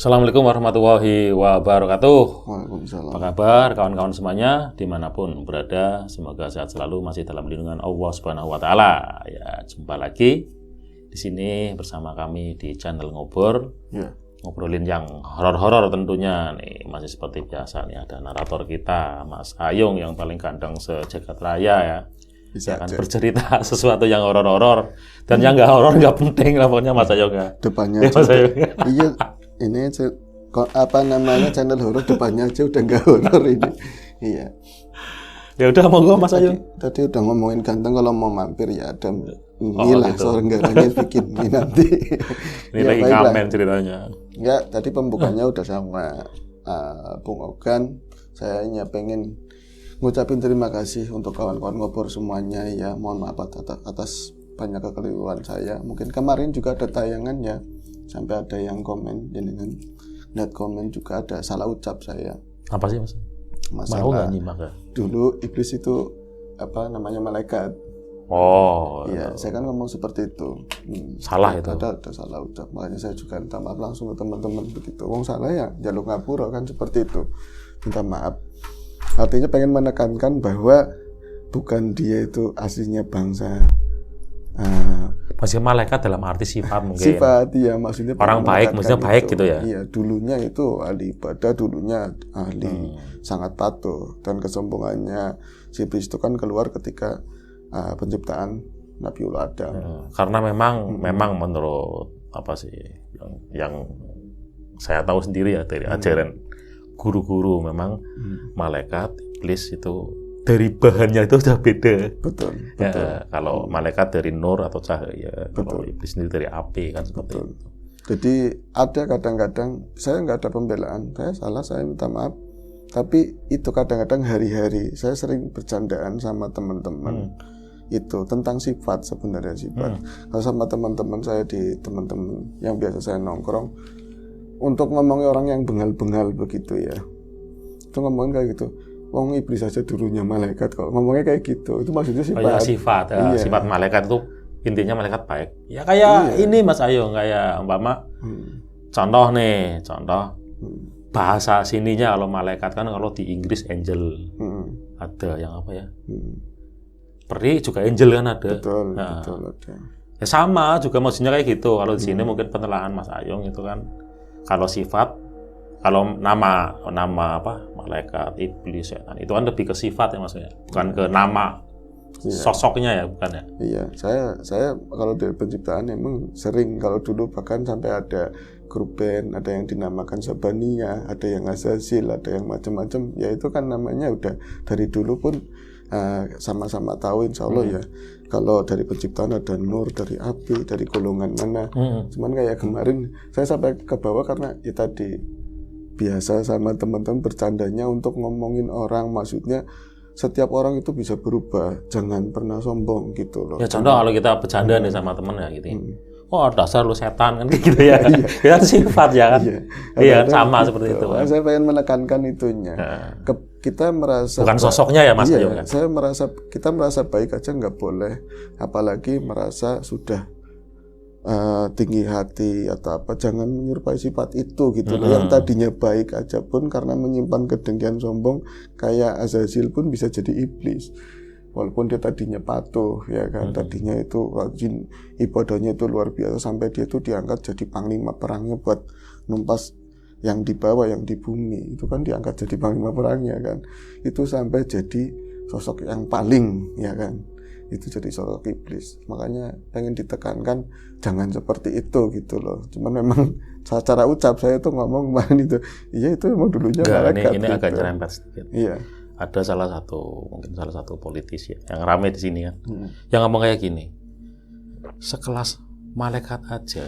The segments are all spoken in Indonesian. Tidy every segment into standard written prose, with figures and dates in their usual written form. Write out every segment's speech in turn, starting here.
Assalamualaikum warahmatullahi wabarakatuh. Waalaikumsalam. Apa kabar kawan-kawan semuanya dimanapun berada? Semoga sehat selalu, masih dalam lindungan Allah Subhanahu Wa Taala. Ya, jumpa lagi di sini bersama kami di channel Ngobor. Ya. Ngobrolin yang horor-horor tentunya nih, masih seperti biasa nih, ada narator kita Mas Ayung yang paling ganteng sejagat raya ya. Bisa akan aja. bercerita sesuatu yang horor-horor dan yang nggak horor nggak penting lah pokoknya Mas Ayung ya. Depannya Ya, aja Mas Ayung. iya, ini channel horor depannya aja udah nggak horor ini. Iya. Ya udah monggo Mas Ayung. Tadi udah ngomongin ganteng, kalau mau mampir ya ada inilah gitu. Sorenggaranya bikin mie nanti. Ini Ya, lagi baiklah. ngamen ceritanya. Enggak, tadi pembukanya udah sama Bung Ogan. Saya hanya pengen ngucapin terima kasih untuk kawan-kawan Ngobor semuanya ya. Mohon maaf atas banyak kekeliruan saya. Mungkin kemarin juga ada tayangan ya, sampai ada yang komen dengan net komen juga ada salah ucap saya. Apa sih Mas? Mau nggak nyimak ya? Dulu iblis itu namanya malaikat. Oh, Iya, saya kan ngomong seperti itu. Salah itu. Ada salah ucap. Makanya saya juga minta maaf langsung ke teman-teman begitu. Wong salah ya, jaluk ngapura kan seperti itu. Minta maaf. Artinya pengen menekankan bahwa bukan dia itu aslinya bangsa Masih malaikat dalam arti sifat mungkin. sifat, ya maksudnya Orang baik, menekankan maksudnya baik itu. gitu ya? Iya, dulunya itu ahli ibadah, dulunya ahli sangat patuh, dan kesombongannya si iblis itu kan keluar ketika penciptaan Nabiullah Adam. Karena memang menurut apa sih yang saya tahu sendiri ya dari ajaran guru-guru, memang malaikat, iblis itu dari bahannya itu sudah beda. Betul. Ya, kalau malaikat dari nur atau cahaya, kalau Betul. iblis sendiri dari api kan seperti Betul. itu. Jadi ada kadang-kadang saya nggak ada pembelaan, saya salah, saya minta maaf. Tapi itu kadang-kadang hari-hari saya sering bercandaan sama teman-teman itu tentang sifat, sebenarnya sifat. Kalau sama teman-teman saya teman-teman yang biasa saya nongkrong, untuk ngomongin orang yang bengal-bengal begitu ya, itu ngomongin kayak gitu. Wong iblis saja dulunya malaikat kok, ngomongnya kayak gitu. Itu maksudnya sifat. Oh ya, sifat. Ya, Iya. sifat malaikat itu intinya malaikat baik. Ya kayak ini Mas Ayo, kayak umpama contoh bahasa sininya kalau malaikat kan, kalau di Inggris angel. Ada yang apa ya? Peri juga angel kan ada. Betul, Nah, betul ada. ya sama juga maksudnya kayak gitu. Kalau di sini mungkin penelaahan Mas Ayung itu kan, kalau sifat, kalau nama apa, malaikat, iblis, setan, itu kan lebih ke sifat ya maksudnya, bukan ke nama sosoknya ya, bukan ya? Iya, saya kalau dari penciptaan emang sering, kalau dulu bahkan sampai ada grup band, ada yang dinamakan Zabania, ada yang Azazil, ada yang macam-macam. Ya itu kan namanya udah dari dulu pun sama-sama tahu insya Allah ya. Kalau dari penciptaan ada nur, dari api, dari golongan mana. Cuman kayak kemarin saya sampai ke bawah karena ya tadi biasa sama teman-teman bercandanya untuk ngomongin orang, maksudnya setiap orang itu bisa berubah, jangan pernah sombong gitu loh. Ya contoh kalau kita bercanda nih sama temen ya gitu. Oh dasar lu setan kan gitu ya. Ya kan sifat ya kan. Iya sama seperti itu. Saya pengen menekankan itunya. Kita merasa bukan sosoknya ya Mas. Iya, kita merasa baik aja nggak boleh, apalagi merasa sudah tinggi hati atau apa, jangan menyerupai sifat itu gitu loh. Yang tadinya baik aja pun karena menyimpan kedengkian sombong, kayak Azazil pun bisa jadi iblis walaupun dia tadinya patuh ya kan. Tadinya itu rajin ibadahnya itu luar biasa, sampai dia itu diangkat jadi panglima perangnya buat numpas yang di bawah, yang di bumi itu kan diangkat jadi panglima perangnya kan. Itu sampai jadi sosok yang paling ya kan, itu jadi sosok iblis. Makanya pengen ditekankan jangan seperti itu gitu loh. Cuman memang secara ucap saya tuh ngomong kemarin itu, iya itu emang dulunya malaikat. Ini gitu. agak nyerempet sedikit. Iya. Ada mungkin salah satu politisi ya, yang ramai di sini kan, yang ngomong kayak gini, sekelas malaikat aja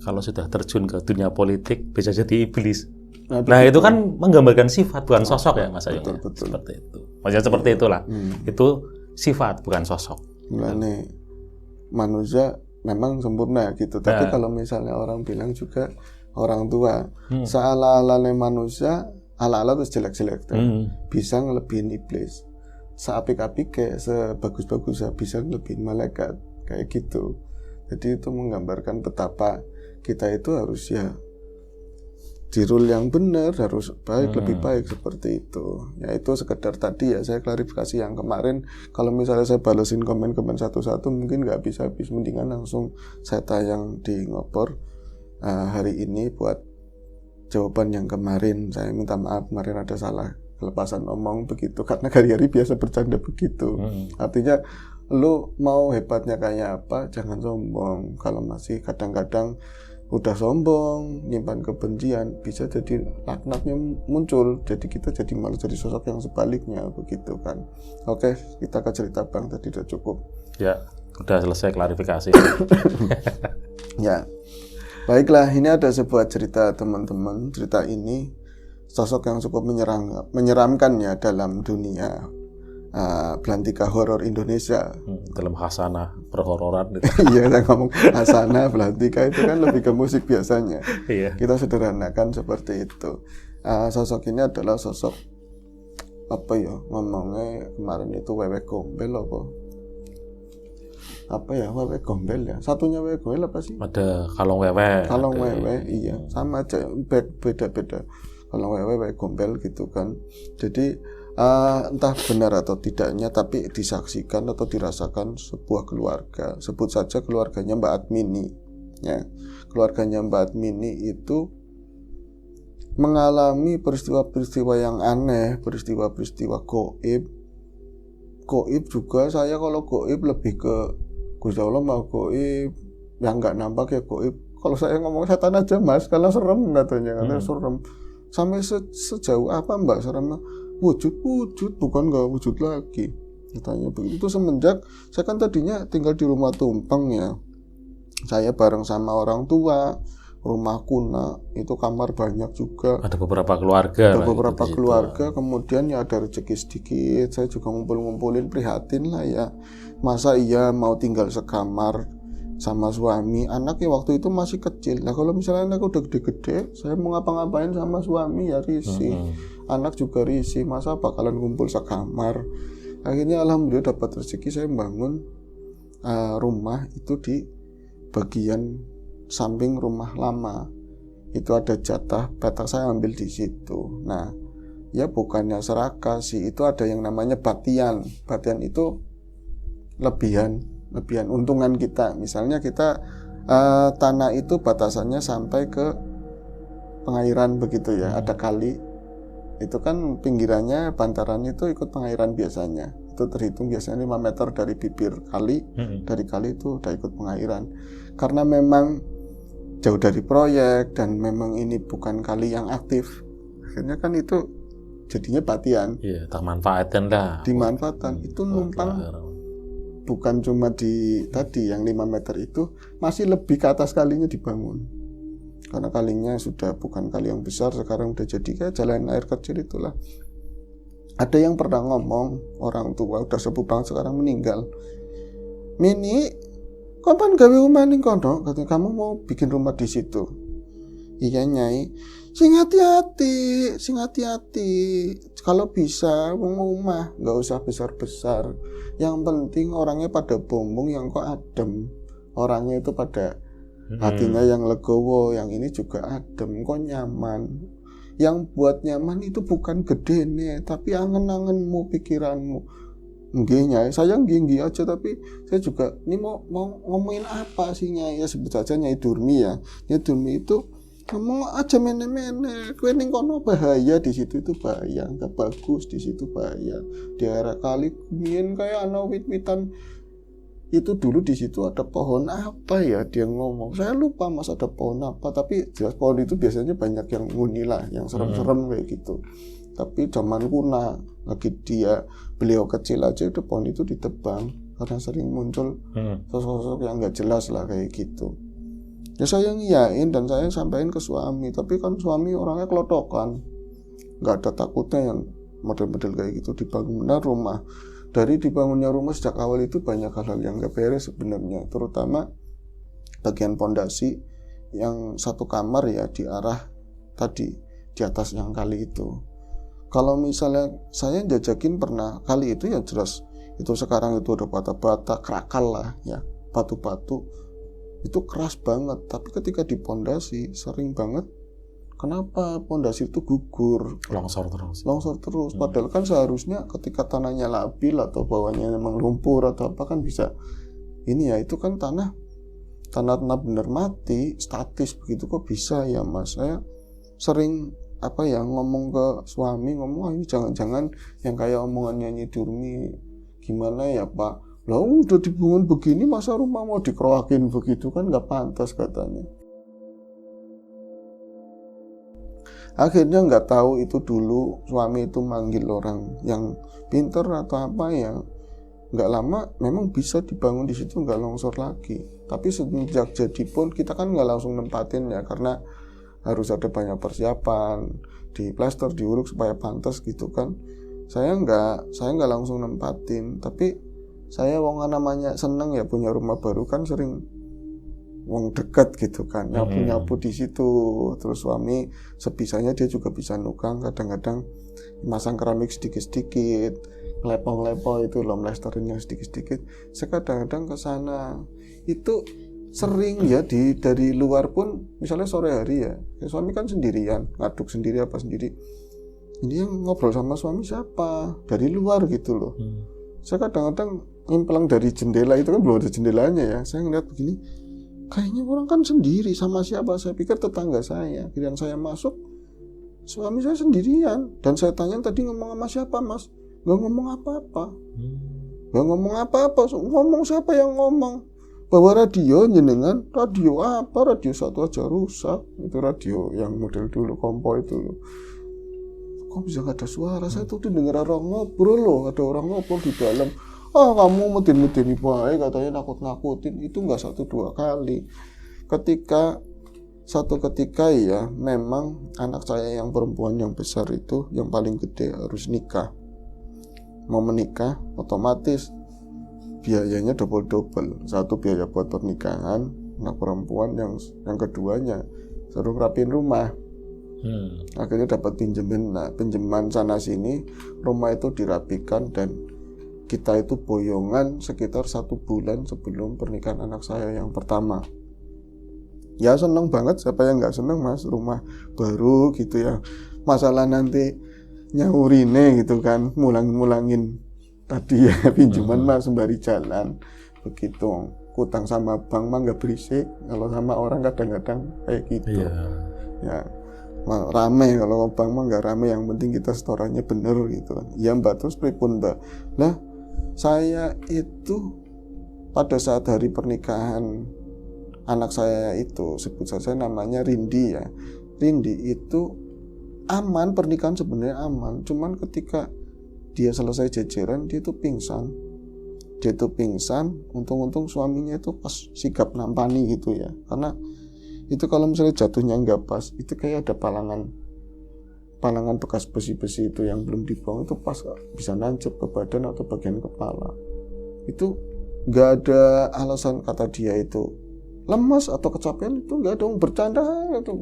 kalau sudah terjun ke dunia politik bisa jadi iblis. Nah itu kan menggambarkan sifat, bukan sosok ya Mas Ayung. Betul. Seperti itu. Maksudnya seperti itulah. Itu sifat, bukan sosok. Mulane manusia memang sempurna gitu. Tapi kalau misalnya orang bilang juga orang tua, seala-alane manusia, ala-ala terus jelek-jelek bisa ngelebihin iblis. Seapik-apik kayak sebagus-bagus bisa ngelebihin malaikat kayak gitu. Jadi itu menggambarkan betapa kita itu harus ya di rule yang benar harus baik, lebih baik seperti itu. Ya itu sekedar tadi ya saya klarifikasi yang kemarin. Kalau misalnya saya balesin komen-komen satu-satu mungkin nggak habis-habis, mendingan langsung saya tayang di Ngopor hari ini buat jawaban yang kemarin. Saya minta maaf kemarin ada salah kelepasan omong begitu, karena hari-hari biasa bercanda begitu. Artinya lu mau hebatnya kayak apa, jangan sombong. Kalau masih kadang-kadang udah sombong, nyimpan kebencian, bisa jadi laknatnya muncul. Jadi kita jadi malah jadi sosok yang sebaliknya begitu kan. Oke, kita ke cerita Bang tadi udah cukup. Ya, udah selesai klarifikasi. Ya, baiklah, ini ada sebuah cerita teman-teman. Cerita ini sosok yang cukup menyeramkan ya dalam dunia belantika horor Indonesia. Dalam khasanah perhororan. Iya, saya ngomong khasanah belantika itu kan lebih ke musik biasanya. Iya. Kita sederhanakan seperti itu. Sosok ini adalah sosok apa ya ngomongnya kemarin itu Wewe Gombel apa ya Wewe Gombel ya, satunya Wewe Gombel apa sih? Ada Kalong Wewe. Kalong Wewe, iya sama aja, beda-beda. Kalong Wewe Gombel gitu kan. Jadi entah benar atau tidaknya, tapi disaksikan atau dirasakan sebuah keluarga. Sebut saja keluarganya Mbak Admini. Ya, keluarganya Mbak Admini itu mengalami peristiwa-peristiwa yang aneh, peristiwa-peristiwa goib. Goib juga, saya kalau goib lebih ke Gusti Allah mau goib, yang nggak nampak ya goib. Kalau saya ngomong setan aja mas, karena serem katanya, karena serem. Sampai sejauh apa Mbak seremnya? Wujud bukan nggak wujud lagi katanya begitu. Itu semenjak saya kan tadinya tinggal di rumah tumpeng ya, saya bareng sama orang tua, rumah kuna itu kamar banyak juga, ada beberapa keluarga kemudian ya ada rezeki sedikit, saya juga ngumpulin prihatin lah ya, masa iya mau tinggal sekamar sama suami, anaknya waktu itu masih kecil. Nah kalau misalnya anak udah gede-gede, saya mau ngapa-ngapain sama suami ya risih, anak juga risih, masa bakalan kumpul sekamar. Akhirnya alhamdulillah dapat rezeki, saya bangun rumah itu di bagian samping rumah lama. Itu ada jatah petak, saya ambil di situ. Nah ya bukannya serakah sih, itu ada yang namanya batian. Batian itu lebihan untungan kita. Misalnya kita tanah itu batasannya sampai ke pengairan begitu ya, ada kali itu kan pinggirannya bantarannya itu ikut pengairan biasanya, itu terhitung biasanya 5 meter dari bibir kali, dari kali itu udah ikut pengairan. Karena memang jauh dari proyek dan memang ini bukan kali yang aktif, akhirnya kan itu jadinya batian. Iya, tak manfaatkan lah. Dimanfaatkan, itu numpang. Bukan cuma di tadi yang 5 meter itu, masih lebih ke atas kalinya dibangun. Karena kalinya sudah bukan kali yang besar, sekarang udah jadi kayak jalan air kecil itulah. Ada yang pernah ngomong, orang tua udah sepuh banget sekarang meninggal, Mini, kapan gawe rumah ning kono? Katanya kamu mau bikin rumah di situ. Iya Nyai, sing hati-hati. Kalau bisa rumah nggak usah besar-besar. Yang penting orangnya pada bombong, yang kok adem. Orangnya itu pada hatinya yang legowo, yang ini juga adem, kok nyaman. Yang buat nyaman itu bukan gede nih, tapi angen-angenmu, pikiranmu. Nggih Nyai, saya nggih aja, tapi saya juga ini mau ngomongin apa sih Nyai? Ya sebut saja Nyai Durmi ya. Nyai Durmi itu kamu aja mene-mene, kowe ning kono bahaya, di situ itu bahaya, enggak bagus, di situ bahaya. Di daerah kali mien kayak ana wit-witan. Itu dulu di situ ada pohon apa ya dia ngomong. Saya lupa Mas ada pohon apa, tapi jelas pohon itu biasanya banyak yang nguni lah, yang serem-serem kayak gitu. Tapi zaman kuna lagi beliau kecil aja itu pohon itu ditebang karena sering muncul sosok-sosok yang enggak jelas lah kayak gitu. Ya saya ngiyain dan saya sampaikan ke suami, tapi kan suami orangnya kelotokan, nggak ada takutnya yang model-model kayak gitu. Dibangunnya rumah, dari dibangunnya rumah sejak awal itu banyak hal-hal yang nggak beres sebenarnya, terutama bagian pondasi yang satu kamar ya di arah tadi di atas yang kali itu. Kalau misalnya saya jajakin pernah kali itu ya jelas itu sekarang itu ada bata-bata, kerakal lah ya, batu-batu. Itu keras banget, tapi ketika di pondasi sering banget Kenapa pondasi itu gugur, Longsor terus. Padahal kan seharusnya ketika tanahnya labil atau bawahnya memang lumpur atau apa kan bisa ini ya, itu kan tanah benar mati, statis begitu kok bisa ya Mas. Saya sering ngomong ke suami, ini jangan-jangan yang kayak omongannya Nyi Durmi gimana ya Pak, lah udah dibangun begini masa rumah mau dikeroakin begitu, kan nggak pantas katanya. Akhirnya nggak tahu itu dulu suami itu manggil orang yang pinter atau apa ya, nggak lama memang bisa dibangun di situ, nggak longsor lagi. Tapi sejak jadi pun kita kan nggak langsung nempatin ya, karena harus ada banyak persiapan, di plaster, diuruk supaya pantas gitu kan. Saya nggak langsung nempatin, tapi saya namanya seneng ya punya rumah baru kan, sering wong dekat gitu kan, nyapu di situ. Terus suami sebisanya dia juga bisa nukang, kadang-kadang masang keramik sedikit-sedikit, lepo itu loh, melesterinnya sedikit-sedikit. Saya kadang-kadang ke sana itu sering ya, dari luar pun misalnya sore hari ya suami kan sendirian, ngaduk sendiri apa sendiri, ini yang ngobrol sama suami siapa dari luar gitu loh. Saya kadang-kadang ngimplang dari jendela, itu kan belum ada jendelanya ya, saya ngeliat begini, kayaknya orang kan sendiri, sama siapa? Saya pikir tetangga saya. Kemudian saya masuk, suami saya sendirian, dan saya tanya tadi ngomong sama siapa Mas? Nggak ngomong apa-apa. Ngomong siapa yang ngomong? Bawa radio jenengan, radio apa? Radio satu aja rusak. Itu radio yang model dulu kompo itu loh. Kok bisa nggak ada suara? Saya tuh dengar orang ngobrol loh, ada orang ngobrol di dalam. Kamu medeni baik, katanya nakut-nakutin. Itu nggak 1-2 kali. Satu ketika ya, memang anak saya yang perempuan yang besar itu, yang paling gede harus nikah. Mau menikah, otomatis biayanya double. Satu biaya buat pernikahan anak perempuan, yang keduanya suruh rapiin rumah. Akhirnya dapat pinjaman sana sini, rumah itu dirapikan, dan kita itu boyongan sekitar 1 bulan sebelum pernikahan anak saya yang pertama. Ya seneng banget, siapa yang nggak seneng Mas, rumah baru gitu ya. Masalah nanti nyaurine gitu kan, mulangin tadi ya pinjaman Mas sembari jalan begitu. Utang sama bank mah nggak berisik, kalau sama orang kadang-kadang kayak gitu. Ya rame, kalau bank mah nggak rame, yang penting kita setorannya bener gitu. Ya Mbak, terus pripun Mbak? Nah, saya itu pada saat hari pernikahan anak saya itu, sebut saja namanya Rindi ya. Rindi itu aman, pernikahan sebenarnya aman, cuman ketika dia selesai jajaran, dia tuh pingsan. Untung-untung suaminya itu pas sigap nampani gitu ya. Karena itu kalau misalnya jatuhnya nggak pas, itu kayak ada palangan bekas besi-besi itu yang belum dibuang, itu pas bisa nancep ke badan atau bagian kepala. Itu nggak ada alasan, kata dia itu lemas atau kecapean, itu nggak ada, bercanda itu.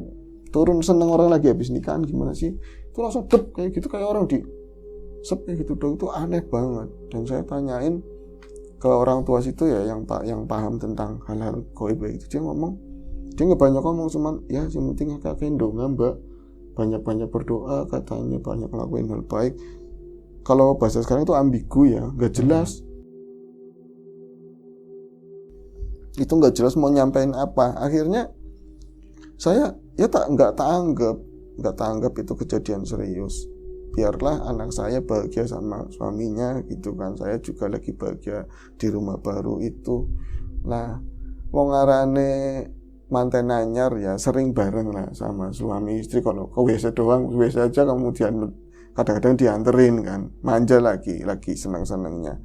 Turun seneng orang lagi habis nikahan gimana sih? Itu langsung dep kayak gitu, kayak orang di sep kayak gitu dong. Itu aneh banget. Dan saya tanyain ke orang tua situ ya, yang paham tentang hal-hal gaib itu, dia nggak banyak ngomong, cuman ya yang penting kakek donga Mbak, banyak berdoa, katanya banyak ngelakuin hal baik. Kalau bahasa sekarang itu ambigu ya, nggak jelas. Itu nggak jelas mau nyampein apa. Akhirnya saya ya nggak tanggap itu kejadian serius. Biarlah anak saya bahagia sama suaminya gitu kan, saya juga lagi bahagia di rumah baru itu. Nah, wong ngarane manten anyar ya sering bareng lah sama suami istri. Kalau ke WC doang, WC aja kemudian kadang-kadang dianterin kan, manja lagi senang-senangnya.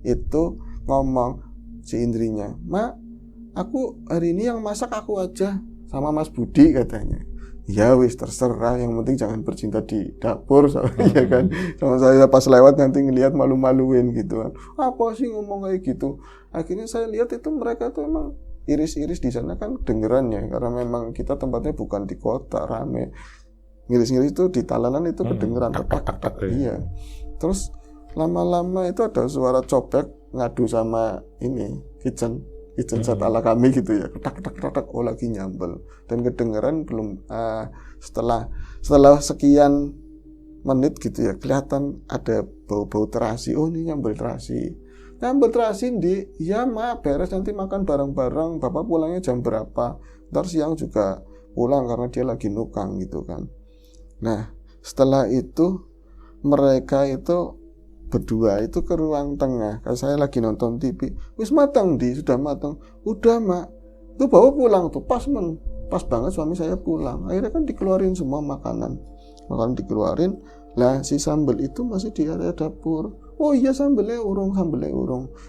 Itu ngomong si Indrinya, "Mak, aku hari ini yang masak aku aja sama Mas Budi," katanya. Ya wis terserah, yang penting jangan bercinta di dapur, ya kan. Sama saya pas lewat nanti ngelihat malu-maluin gitu kan. Apa sih ngomong kayak gitu? Akhirnya saya lihat itu mereka tuh emang iris-iris di sana kan dengeran ya, karena memang kita tempatnya bukan di kota rame. Ngiris-ngiris itu di talanan itu kedengeran. Iya. Terus lama-lama itu ada suara copek ngadu sama ini kitchen kitchen set ala kami gitu ya, ketak, oh lagi nyambel, dan kedengeran belum setelah sekian menit gitu ya, kelihatan ada bau terasi, oh ini nyambel terasi ya mak, beres nanti makan bareng-bareng, bapak pulangnya jam berapa, ntar siang juga pulang karena dia lagi nukang gitu kan. Nah setelah itu mereka itu berdua itu ke ruang tengah. Kalau saya lagi nonton TV, wis matang sudah matang. Udah mak, itu bawa pulang tuh pas banget suami saya pulang. Akhirnya kan dikeluarin semua makanan dikeluarin. Lah si sambal itu masih di area dapur. Oh iya sambelnya urung.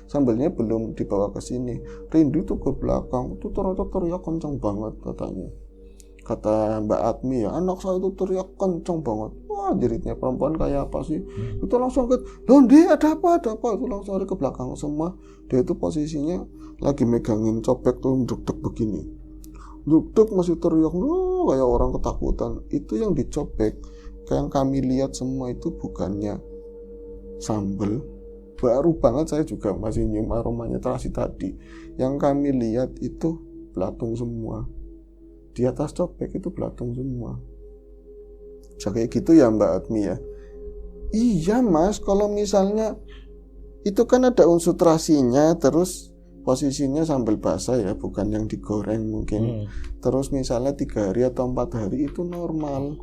Sambelnya belum dibawa ke sini. Rindu tuh ke belakang. Tuh teriak kencang banget katanya. Kata Mbak Admi ya, anak saya itu teriak kencang banget. Wah jeritnya perempuan kayak apa sih? Itu langsung ke, loh dia ada apa? Itu langsung lari ke belakang semua. Dia itu posisinya lagi megangin cobek tuh deg-deg begini. Deg-deg masih teriak, loh kayak orang ketakutan. Itu yang dicobek, yang kami lihat semua itu bukannya sambal. Baru banget saya juga masih nyium aromanya terasi tadi. Yang kami lihat itu belatung semua. Di atas cobek itu belatung semua. Bisa kayak gitu ya Mbak Admi ya? Iya mas, kalau misalnya itu kan ada unsur terasinya, terus posisinya sambal basah ya, bukan yang digoreng mungkin. Terus misalnya 3 hari atau 4 hari itu normal.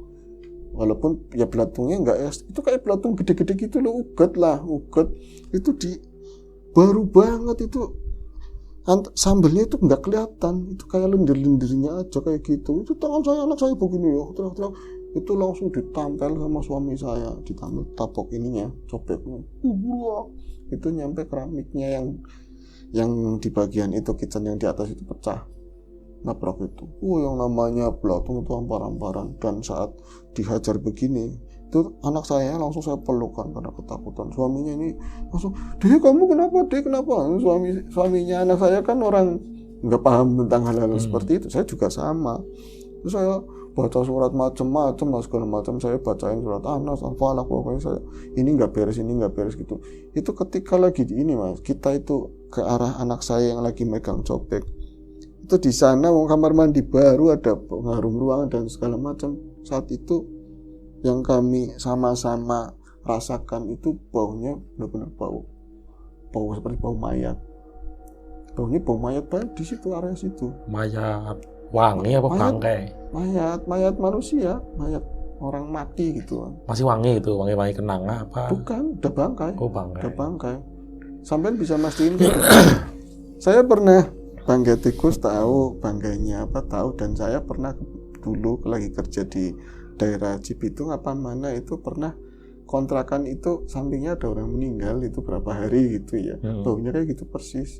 Walaupun ya belatungnya enggak ya, itu kayak belatung gede-gede gitu loh, uget. Itu baru banget itu. Sambelnya itu nggak kelihatan, itu kayak lendir-lendirnya aja kayak gitu. Itu tangan saya, anak saya begini ya, teriak-teriak. Itu langsung ditampel sama suami saya, ditampel tapok ininya, cobeknya. Itu nyampe keramiknya yang di bagian itu, kitchen yang di atas itu pecah, nabrak itu. Yang namanya belatung itu hampar-hamparan. Dan saat dihajar begini, itu anak saya langsung saya pelukan karena ketakutan. Suaminya ini langsung, Dek kamu kenapa? Suaminya anak saya kan orang nggak paham tentang hal-hal seperti itu. Saya juga sama. Terus saya baca surat macam-macam lah, segala macam saya bacain surat Anas, Al-Falaq, pokoknya saya ini nggak beres gitu. Itu ketika lagi di ini mas, kita itu ke arah anak saya yang lagi megang cobek. Itu di sana kamar mandi baru ada pengharum ruangan dan segala macam. Saat itu yang kami sama-sama rasakan itu baunya benar-benar bau seperti bau mayat. Baunya bau mayat banget di situ, area situ. Mayat wangi apa bangkai? Mayat manusia, mayat orang mati gitu. Masih wangi itu, wangi kenanga apa? Bukan, udah bangkai. Oh bangkai. Udah bangkai. Sampai bisa mastiin gitu. Saya pernah bangkai tikus, tahu banggainya apa tahu, dan saya pernah dulu lagi kerja di daerah Cibitung apa mana itu pernah kontrakan itu sampingnya ada orang meninggal itu berapa hari gitu ya. Baunya kayak gitu persis,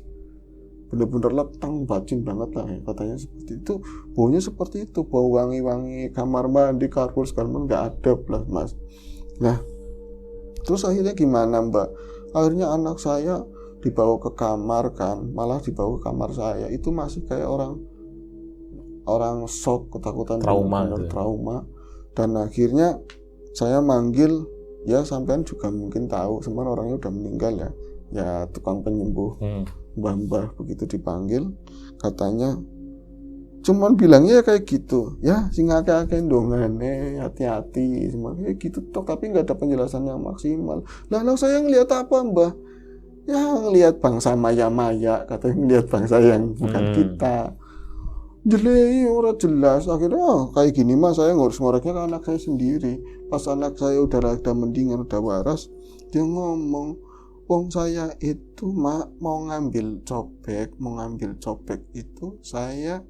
bener-bener letang bacin banget lah ya, katanya seperti itu. Baunya seperti itu, bau wangi-wangi kamar mandi, karpet segala macam nggak ada lah mas. Nah terus akhirnya gimana mbak? Akhirnya anak saya dibawa ke kamar kan, malah dibawa ke kamar saya itu masih kayak orang shock, ketakutan, trauma. Dan akhirnya saya manggil, ya sampean juga mungkin tahu, sebenarnya orangnya udah meninggal ya tukang penyembuh, mbah-mbah begitu dipanggil, katanya cuman bilangnya kayak gitu, ya sing akeh-akeh ndongane, hati-hati, semua kayak gitu tok, tapi nggak ada penjelasan yang maksimal. Lah saya ngelihat apa mbah? Ya ngelihat bangsa maya-maya, katanya ngelihat bangsa yang bukan kita. Jelei ora jelas. Akhirnya kayak gini mas, saya ngurus-ngureknya ke anak saya sendiri. Pas anak saya udah mendingan, udah waras, dia ngomong, wong saya itu mau ngambil cobek itu saya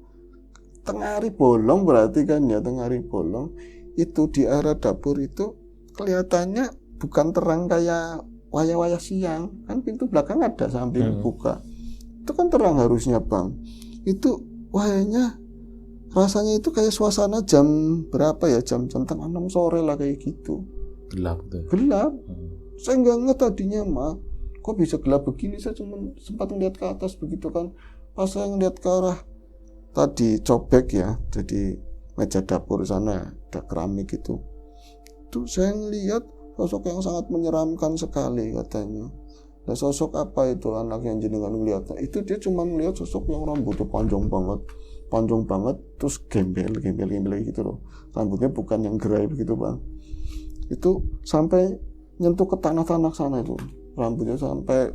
tengah hari bolong, berarti kan ya tengah hari bolong itu di arah dapur itu kelihatannya bukan terang kayak wayah-wayah siang, kan pintu belakang ada samping buka, itu kan terang harusnya bang. Itu wayahnya rasanya itu kayak suasana jam berapa ya, jam tengah 6 sore lah kayak gitu. Gelap. Saya nggak ngerti tadinya mah kok bisa gelap begini. Saya cuma sempat ngeliat ke atas begitu kan. Pas saya ngeliat ke arah tadi cobek ya, jadi meja dapur sana ada keramik itu. Tuh saya ngeliat sosok yang sangat menyeramkan sekali katanya. Nah, sosok apa itu anak yang jenengan lihat? Nah, itu dia cuma melihat sosok yang rambutnya panjang banget, terus gembel gitu loh. Rambutnya bukan yang gerai begitu bang. Itu sampai nyentuh ke tanah sana itu, rambutnya sampai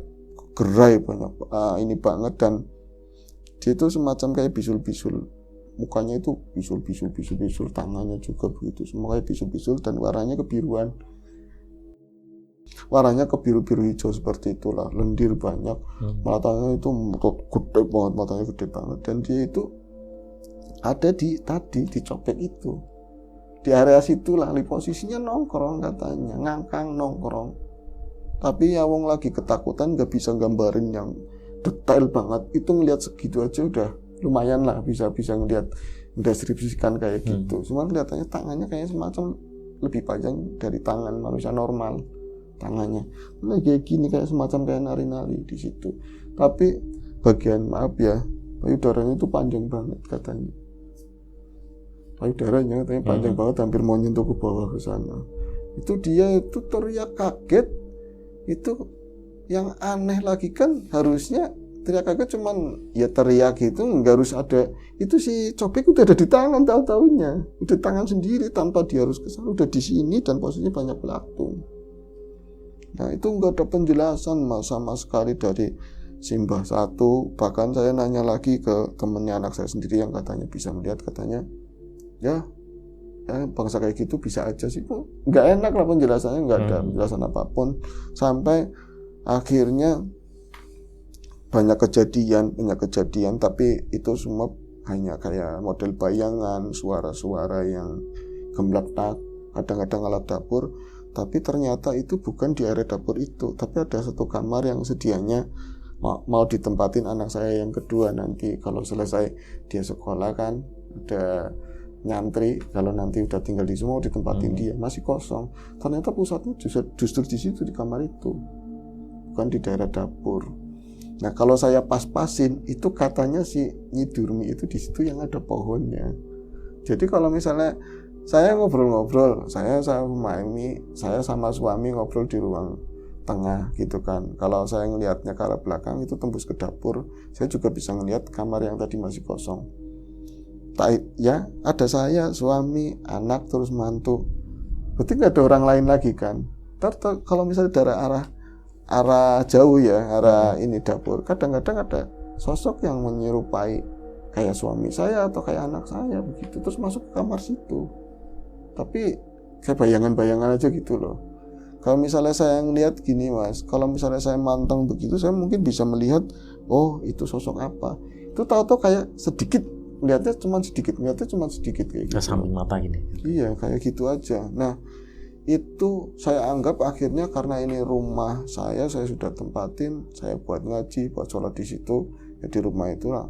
gerai banyak. Ini banget, dan dia itu semacam kayak bisul-bisul. Mukanya itu bisul, tangannya juga begitu, semua kayak bisul-bisul dan warnanya kebiruan. Warnanya kebiru-biru hijau seperti itulah, lendir banyak, matanya itu gede banget, dan dia itu ada di copet itu, di area situlah, di posisinya nongkrong katanya, ngangkang nongkrong. Tapi ya wong lagi ketakutan nggak bisa gambarin yang detail banget, itu ngelihat segitu aja udah lumayan lah, bisa ngelihat, mendeskripsikan kayak gitu. Cuma kelihatannya tangannya kayak semacam lebih panjang dari tangan manusia normal. Tangannya kayak gini, kayak semacam kayak nari-nari di situ. Tapi bagian payudaranya itu panjang banget katanya. Payudaranya katanya panjang banget, hampir mau nyentuh ke bawah ke sana. Itu dia itu teriak kaget. Itu yang aneh lagi kan, harusnya teriak kaget cuman ya teriak gitu, nggak harus ada. Itu si copek udah ada di tangan, tahu-taunya udah tangan sendiri tanpa dia harus kesana, udah di sini dan posisinya banyak belatung. Nah itu nggak ada penjelasan sama sekali dari Simbah satu. Bahkan saya nanya lagi ke temennya anak saya sendiri yang katanya bisa melihat, katanya ya bangsa kayak gitu bisa aja sih, nggak enak lah penjelasannya, nggak ada penjelasan apapun. Sampai akhirnya banyak kejadian, tapi itu semua hanya kayak model bayangan, suara-suara yang gemblak-tak, kadang-kadang alat dapur. Tapi ternyata itu bukan di area dapur itu, tapi ada satu kamar yang sedianya mau ditempatin anak saya yang kedua nanti kalau selesai dia sekolah kan, ada nyantri, kalau nanti udah tinggal di semua ditempatin dia, masih kosong. Ternyata pusatnya justru di situ, di kamar itu, bukan di daerah dapur. Nah kalau saya pas-pasin itu katanya si Nyi Durmi itu di situ yang ada pohonnya. Jadi kalau misalnya saya ngobrol-ngobrol, saya sama suami ngobrol di ruang tengah gitu kan. Kalau saya ngelihatnya ke arah belakang itu tembus ke dapur, saya juga bisa ngelihat kamar yang tadi masih kosong. Ya ada saya, suami, anak, terus mantu. Berarti nggak ada orang lain lagi kan. Kalau misalnya dari arah jauh ya, arah ini dapur, kadang-kadang ada sosok yang menyerupai kayak suami saya atau kayak anak saya begitu, terus masuk ke kamar situ. Tapi kayak bayangan-bayangan aja gitu loh. Kalau misalnya saya ngelihat gini mas, kalau misalnya saya manteng begitu, saya mungkin bisa melihat, oh itu sosok apa. Itu tahu-tahu kayak sedikit, ngeliatnya cuma sedikit kayak gitu. Samping mata gini. Iya kayak gitu aja. Nah itu saya anggap akhirnya karena ini rumah saya sudah tempatin, saya buat ngaji, buat sholat di situ, ya di rumah itu lah.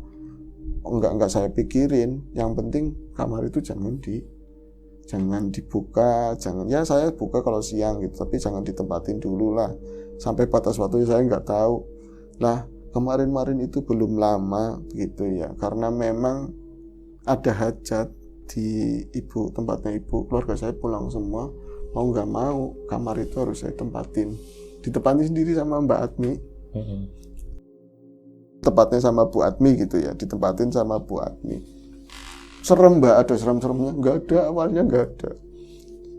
Enggak saya pikirin. Yang penting kamar itu jangan dibuka, ya saya buka kalau siang gitu, tapi jangan ditempatin dulu lah, sampai batas waktu saya nggak tahu lah. Kemarin itu belum lama gitu ya, karena memang ada hajat di tempatnya ibu, keluarga saya pulang semua, mau nggak mau kamar itu harus saya tempatin sendiri sama Mbak Admi. Tepatnya sama Bu Admi gitu ya, ditempatin sama Bu Admi. Serem mbak, ada serem-seremnya? Nggak ada, awalnya nggak ada.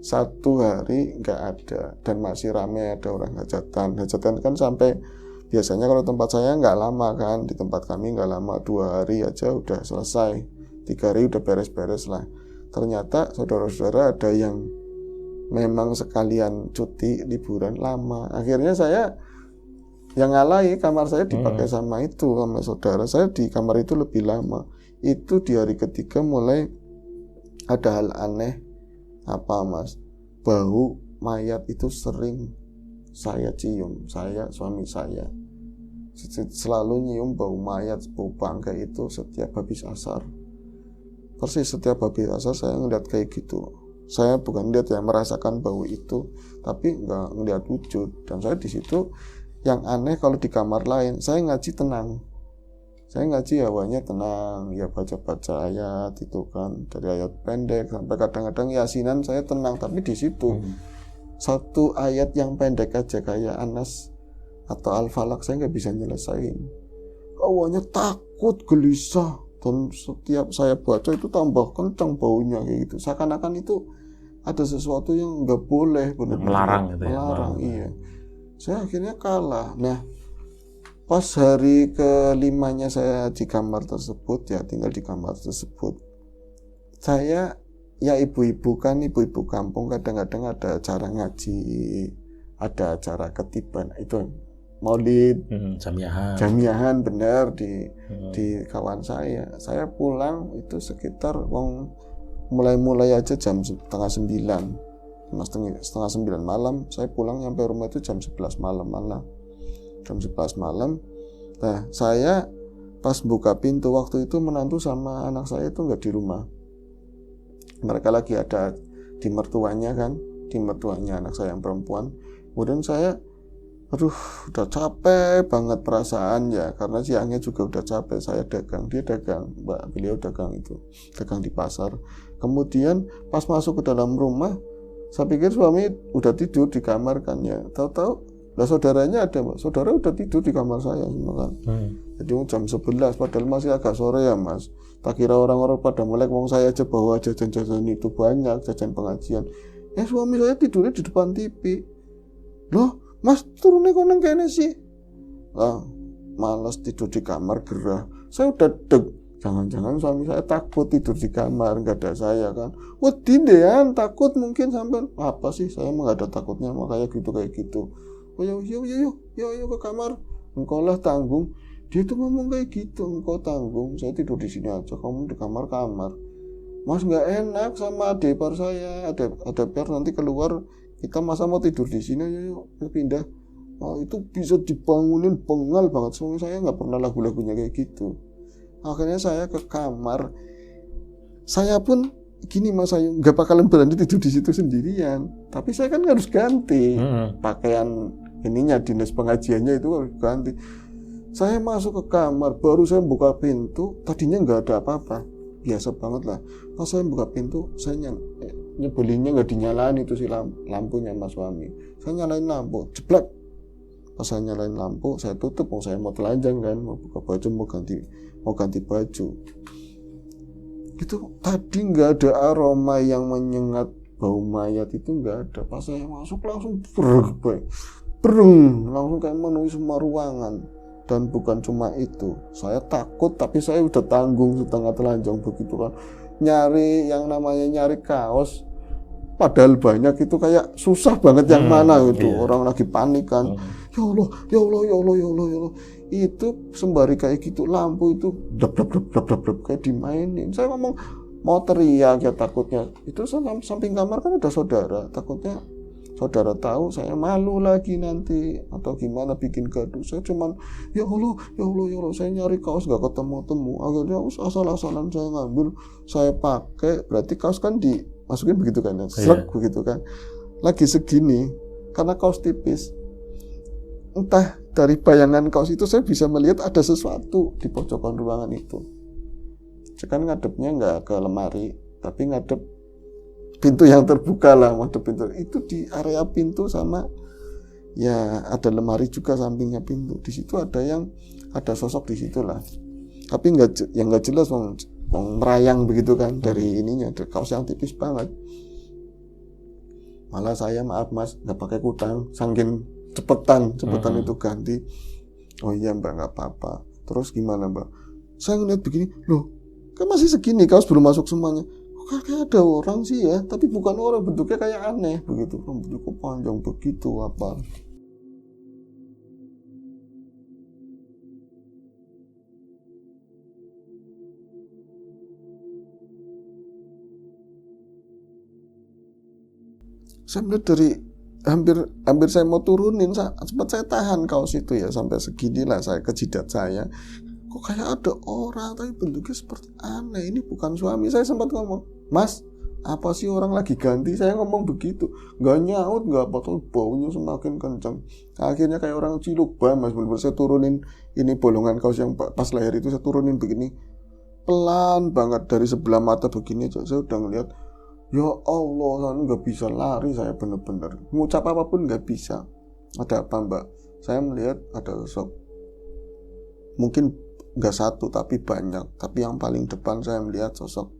1 hari nggak ada, dan masih ramai ada orang hajatan kan sampai, biasanya kalau tempat saya nggak lama kan, di tempat kami nggak lama, 2 hari aja udah selesai, 3 hari udah beres-beres lah. Ternyata saudara-saudara ada yang memang sekalian cuti liburan lama, akhirnya saya yang ngalahi, kamar saya dipakai sama saudara saya di kamar itu lebih lama. Itu di hari ketiga mulai ada hal aneh. Apa mas? Bau mayat itu sering saya cium, suami saya selalu nyium bau mayat, bau bangkai itu setiap habis asar. Persis setiap habis asar saya ngeliat kayak gitu. Saya bukan lihat ya, merasakan bau itu, tapi nggak ngeliat wujud. Dan saya di situ yang aneh, kalau di kamar lain saya ngaji tenang. Saya ngaji hawanya tenang, ya baca-baca ayat itu kan, dari ayat pendek sampai kadang-kadang yasinan saya tenang. Tapi di situ satu ayat yang pendek aja kayak Anas atau Al-Falaq saya nggak bisa nyelesain. Awalnya takut, gelisah, dan setiap saya baca itu tambah kencang baunya kayak gitu. Seakan-akan itu ada sesuatu yang nggak boleh, benar-benar melarang gitu ya. melarang, iya. Saya akhirnya kalah. Nah, pas hari ke-5-nya saya di kamar tersebut, ya tinggal di kamar tersebut, saya, ya ibu-ibu kampung kadang-kadang ada acara ngaji, ada acara ketiban, itu maulid, jamiahan benar di kawan saya. Saya pulang itu sekitar mulai aja jam setengah 9 malam. Saya pulang sampai rumah itu jam 11 malam malah. Jam 11 malam. Nah, saya pas buka pintu waktu itu menantu sama anak saya itu nggak di rumah. Mereka lagi ada di mertuanya anak saya yang perempuan. Kemudian saya udah capek banget perasaan ya, karena siangnya juga udah capek. Saya dagang, dia dagang, beliau dagang di pasar. Kemudian pas masuk ke dalam rumah, saya pikir suami udah tidur di kamar kan ya. Tahu-tahu lah saudaranya ada, saudara udah tidur di kamar saya kan. Jadi jam 11 padahal masih agak sore ya Mas. Tak kira orang-orang pada melek, wong saya aja bawa jajan-jajan itu banyak, jajan pengajian. Suami saya tidurnya di depan TV. Loh, Mas turunnya koneng kene sih. Malas tidur di kamar, gerah. Saya udah jangan-jangan suami saya takut tidur di kamar, nggak ada saya kan. Dindean takut mungkin sampai apa sih? Saya emang nggak ada takutnya, makanya kayak gitu. Yuk ke kamar. Engkau lah tanggung. Dia tuh ngomong kayak gitu, engkau tanggung. Saya tidur di sini aja, kamu di kamar. Mas nggak enak sama adik ipar saya. Ada ipar nanti keluar. Kita masa mau tidur di sini, yuk pindah. Itu bisa dibangunin bengal banget. Soalnya saya nggak pernah lagu-lagunya kayak gitu. Akhirnya saya ke kamar. Saya pun gini Mas Ayu, nggak bakalan berani tidur di situ sendirian. Tapi saya kan harus ganti pakaian ininya, dinas pengajiannya itu harus ganti. Saya masuk ke kamar, baru saya buka pintu. Tadinya nggak ada apa-apa, biasa banget lah. Pas saya buka pintu, saya nyebelinnya nggak dinyalain itu si lampunya Mas suami. Saya nyalain lampu, jeblak. Pas saya nyalain lampu, saya tutup. Saya mau telanjang kan, mau buka baju, mau ganti baju. Itu tadi nggak ada aroma yang menyengat bau mayat, itu nggak ada. Pas saya masuk langsung langsung kayak memenuhi semua ruangan. Dan bukan cuma itu, saya takut tapi saya udah tanggung setengah telanjang begitu kan. Nyari yang namanya nyari kaos, padahal banyak itu kayak susah banget yang mana itu. Iya. Orang lagi panik kan. Ya Allah. Itu sembari kayak gitu lampu itu dap kayak dimainin. Saya ngomong mau teriak ya takutnya. Itu samping kamar kan ada saudara, takutnya saudara tahu saya malu lagi nanti atau gimana bikin gaduh. Saya cuman ya Allah, saya nyari kaos gak ketemu. Akhirnya asal-asalan saya ngambil, saya pakai. Berarti kaos kan dimasukin begitu kan ya, begitu kan. Lagi segini, karena kaos tipis, entah dari bayangan kaos itu saya bisa melihat ada sesuatu di pojokan ruangan itu. Sekarang ngadepnya nggak ke lemari, tapi ngadep pintu yang terbuka lah, ngadep pintu. Itu di area pintu sama ya ada lemari juga sampingnya pintu. Di situ ada sosok di situ lah. Tapi nggak jelas merayang begitu kan dari ininya, dari kaos yang tipis banget. Malah saya maaf Mas nggak pakai kutang, saking cepetan itu ganti. Oh iya Mbak, nggak apa-apa. Terus gimana Mbak? Saya ngeliat begini, loh kan masih segini kaos belum masuk semuanya. Kayak ada orang sih ya, tapi bukan orang, bentuknya kayak aneh begitu, rambutnya kok panjang begitu apa. Saya melihat dari hampir saya mau turunin, sempat saya tahan kaos itu ya sampai segini lah, saya ke jidat saya. Kok kayak ada orang tapi bentuknya seperti aneh, ini bukan suami. Saya sempat ngomong, Mas apa sih orang lagi ganti? Saya ngomong begitu, nggak nyaut, nggak apa, tuh baunya semakin kencang. Akhirnya kayak orang ciluk Mas, bener-bener saya turunin ini bolongan kaos yang pas leher itu, saya turunin begini pelan banget dari sebelah mata begini aja. Saya udah ngeliat, ya Allah, saya nggak bisa lari, saya bener-bener ngucap apapun nggak bisa. Ada apa Mbak? saya melihat ada sosok, mungkin nggak satu tapi banyak, tapi yang paling depan saya melihat sosok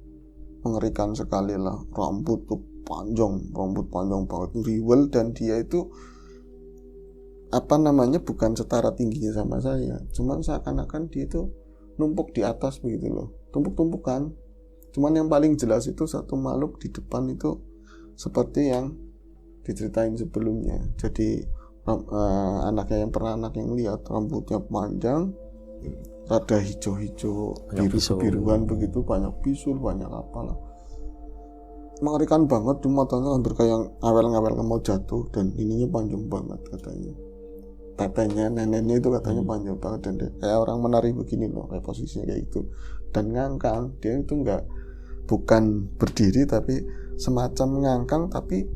mengerikan sekali lah. Rambut panjang banget, riwel, dan dia itu bukan setara tingginya sama saya, cuman seakan-akan dia itu numpuk di atas begitu loh, tumpuk-tumpukan. Cuman yang paling jelas itu satu makhluk di depan itu seperti yang diceritain sebelumnya. Jadi anaknya yang lihat rambutnya panjang, rada hijau-hijau, biru-biruan begitu, banyak bisul, banyak apalah. Mengerikan banget, matanya hampir kayak ngawel-ngawel mau jatuh, dan ininya panjang banget katanya. Tetenya, neneknya itu katanya panjang banget, dan kayak orang menari begini loh, kayak posisinya kayak gitu. Dan ngangkang, dia itu bukan berdiri tapi semacam ngangkang, tapi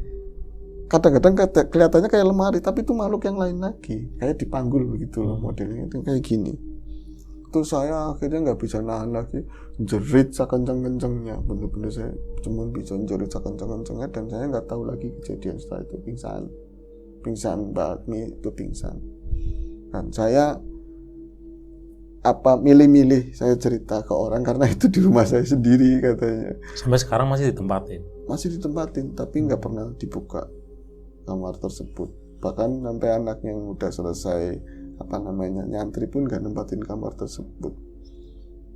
kadang-kadang kelihatannya kayak lemari, tapi itu makhluk yang lain lagi, kayak dipanggul begitu loh, modelnya itu kayak gini. Itu saya akhirnya nggak bisa nahan lagi, jerit sekencang-kencangnya, bener-bener saya cuma bisa jerit sekencang-kencangnya, dan saya nggak tahu lagi kejadian setelah itu. Pingsan Mbak Agni itu pingsan, dan saya milih-milih saya cerita ke orang karena itu di rumah saya sendiri katanya. Sampai sekarang masih ditempatin, tapi nggak pernah dibuka kamar tersebut. Bahkan sampai anaknya yang udah selesai nyantri pun nggak nempatin kamar tersebut.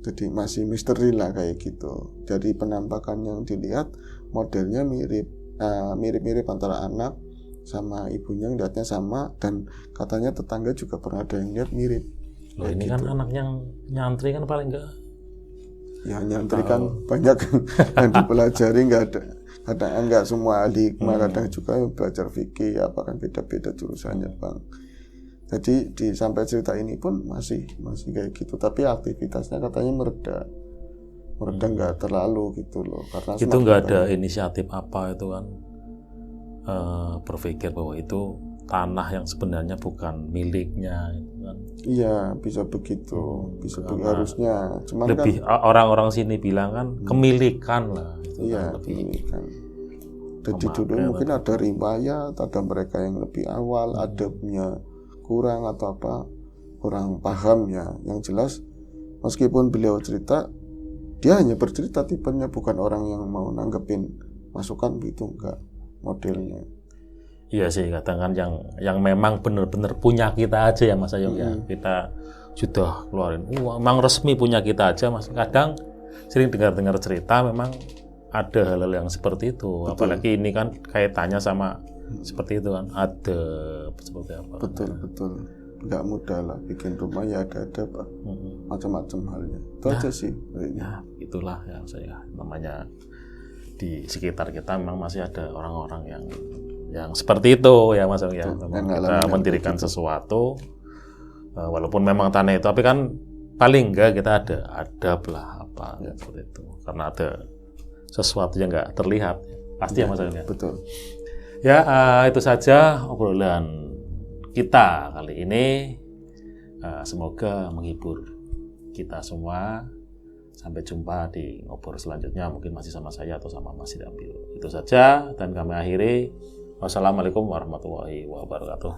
Jadi masih misteri lah kayak gitu. Jadi penampakan yang dilihat modelnya mirip antara anak sama ibunya, lihatnya sama, dan katanya tetangga juga pernah ada yang lihat mirip. Loh, ini gitu. Kan anak yang nyantri kan paling enggak. Ya nyantri kan banyak yang dipelajari, kadang enggak semua ahli hikmah, kadang juga yang belajar fikih, kan beda-beda jurusannya Bang. Jadi sampai cerita ini pun masih kayak gitu, tapi aktivitasnya katanya mereda nggak terlalu gitu loh, karena itu nggak ada inisiatif apa itu kan, berpikir bahwa itu tanah yang sebenarnya bukan miliknya kan. Iya, bisa begitu, harusnya. Cuman lebih kan, orang-orang sini bilang kan kemilikan lah. Iya, kan kemilikan. Jadi dulu mungkin ada riwayat, ada mereka yang lebih awal, adabnya kurang atau kurang paham ya. Yang jelas meskipun beliau cerita, dia hanya bercerita, tipenya bukan orang yang mau nanggepin masukan gitu, enggak modelnya. Iya sih, kadang kan yang memang benar-benar punya kita aja ya Mas Ayung ya. Kita sudah keluarin, memang resmi punya kita aja Mas. Kadang sering dengar cerita memang ada hal-hal yang seperti itu. Betul. Apalagi ini kan kaitannya sama seperti itu kan, ada seperti apa. Betul. Nggak mudah lah bikin rumah ya, ada Pak. Macam-macam halnya. Itu aja sih. Ya, itulah ya saya namanya di sekitar kita memang masih ada orang-orang yang seperti itu ya Mas ya. Kita mendirikan sesuatu walaupun memang tanah itu, tapi kan paling enggak kita ada adab lah seperti itu. Karena ada sesuatu yang enggak terlihat pasti ya Mas ya. Betul. Ya, itu saja obrolan kita kali ini. Semoga menghibur kita semua. Sampai jumpa di ngobrol selanjutnya, mungkin masih sama saya atau sama Mas Dambil. Itu saja, dan kami akhiri. Wassalamualaikum warahmatullahi wabarakatuh.